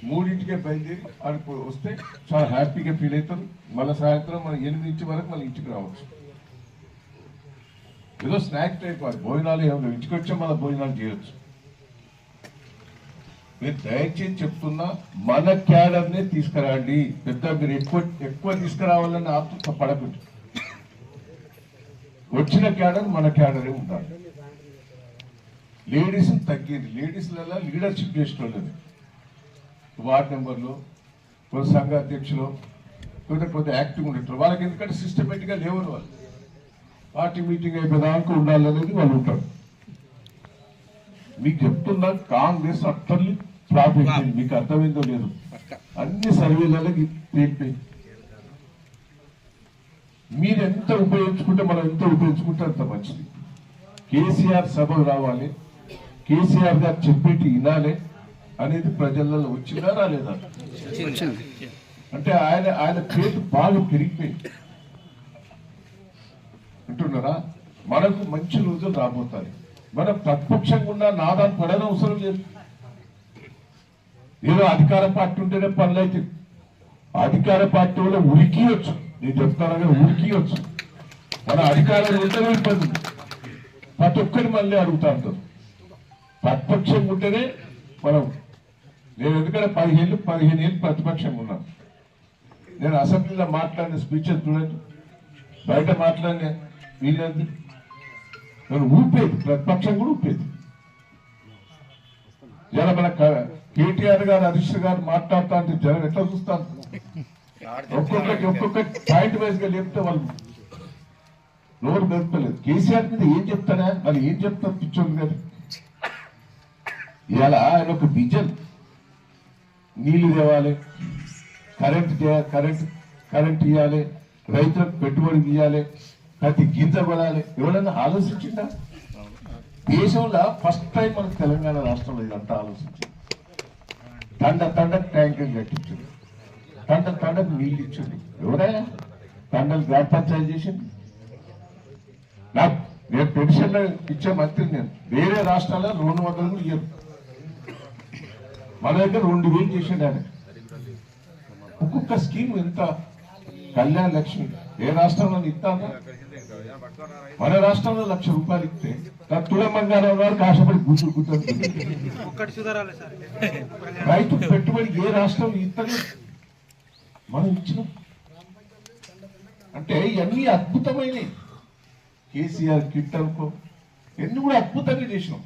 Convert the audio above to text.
3ంటికే బయలుదేరి ఆడికి వస్తే చాలా హ్యాపీగా ఫీల్ అవుతారు. మళ్ళీ సాయంత్రం మనం 8 వరకు మళ్ళీ ఇంటికి రావచ్చు. ఏదో స్నాక్ టైప్ భోజనాలు ఏమో ఇంటికి వచ్చా మళ్ళీ భోజనాలు చేయొచ్చు. మీరు దయచేసి చెప్తున్నా, మన క్యాడర్నే తీసుకురండి. పెద్ద మీరు ఎక్కువ తీసుకురావాలని ఆతృత పడకండి. వచ్చిన క్యాడర్ మన క్యాడరే ఉండాలి. లేడీస్ తగ్గింది. లేడీస్లలో లీడర్షిప్ చేసేటోళ్ళని వార్డ్ మెంబర్లు, కొంత సంఘ అధ్యక్షులు, కొంత యాక్టివ్ ఉండేటారు. వాళ్ళకి ఎందుకంటే సిస్టమేటిక్గా లేవరు. వాళ్ళు పార్టీ మీటింగ్ అయిపోయేదాకా ఉండాలనేది వాళ్ళు ఉంటారు. మీకు చెప్తున్నా, కాంగ్రెస్ అట్టర్లీ ఫ్లాప్ అయిపోయింది. మీకు అర్థమైందో లేదు, అన్ని సర్వేలలో తేలిపోయింది. మీరు ఎంత ఉపయోగించుకుంటే మనం ఎంత ఉపయోగించుకుంటే అంత మంచిది. కేసీఆర్ సభకు రావాలి, కేసీఆర్ గారు చెప్పేటి వినాలి అనేది ప్రజలలో వచ్చిందా రాలేదా? అంటే ఆయన పేరు బాగా పెరిగిపోయింది అంటున్నారా. మనకు మంచి రోజులు రాబోతాయి. మనం ప్రతిపక్షంగా ఉన్న నాదాన్ని పడని అవసరం లేదు. ఏదో అధికార పార్టీ ఉంటేనే పనులు అయితే అధికార పార్టీ వల్ల ఉరికియొచ్చు. నేను చెప్తాను, ఉరికియొచ్చు. మన అధికారం ఉంటేనే ఇబ్బంది. ప్రతి ఒక్కరి మళ్ళీ అడుగుతా ఉంటారు. ప్రతిపక్షంగా ఉంటేనే మనం, నేను ఎందుకంటే 15 ఏళ్ళు ప్రతిపక్షంగా ఉన్నాను. నేను అసెంబ్లీలో మాట్లాడిన స్పీచెస్ చూడండి, బయట మాట్లాడిన వీళ్ళంది నేను ఊపేది, ప్రతిపక్షం కూడా ఊపేది. జనం మన కేటీఆర్ గారు, హరీష్ గారు మాట్లాడుతా అంటే జనం ఎట్లా చూస్తాను. ఒక్కొక్క పాయింట్ వైజ్ గా లేపితే వాళ్ళు నోరు మెరుపులేదు. కేసీఆర్ మీద ఏం చెప్తాడా, మరి ఏం చెప్తారు పిచ్చోళ్ళు గారు. ఇవాళ ఆయన ఒక విజన్, నీళ్లు తేవాలి, కరెంట్ ఇవ్వాలి, రైతులకు పెట్టుబడి ఇవ్వాలి, ప్రతి గింజ కొనాలి. ఎవరైనా ఆలోచించిందా? దేశంలో ఫస్ట్ టైం మనకు తెలంగాణ రాష్ట్రంలో ఇదంతా ఆలోచించింది. తండకు ట్యాంకులు కట్టించింది, తండకు నీళ్ళు ఇచ్చింది. ఎవరైనా తండలు గ్రామ పంచాయతీ చేసింది. నేను పెన్షన్లు ఇచ్చే మంత్రి. నేను వేరే రాష్ట్రాల్లో 200 కూడా ఇయ్యరు. మన దగ్గర 2000 చేసిండు ఆయన. ఒక్కొక్క స్కీమ్ ఎంత. కళ్యాణ లక్ష్మి ఏ రాష్ట్రంలో ఇస్తామో, మన రాష్ట్రంలో 1,00,000 రూపాయలు ఇస్తే తులమంగారావు గారు కాశపడి కూర్చుంటారు. రైతు పెట్టుబడి ఏ రాష్ట్రం ఇస్తుంది, మనం ఇచ్చినాం. అంటే ఇవన్నీ అద్భుతమైనవి. కేసీఆర్ కిట్ అనుకో, ఎన్ని కూడా అద్భుతంగా చేసినాం.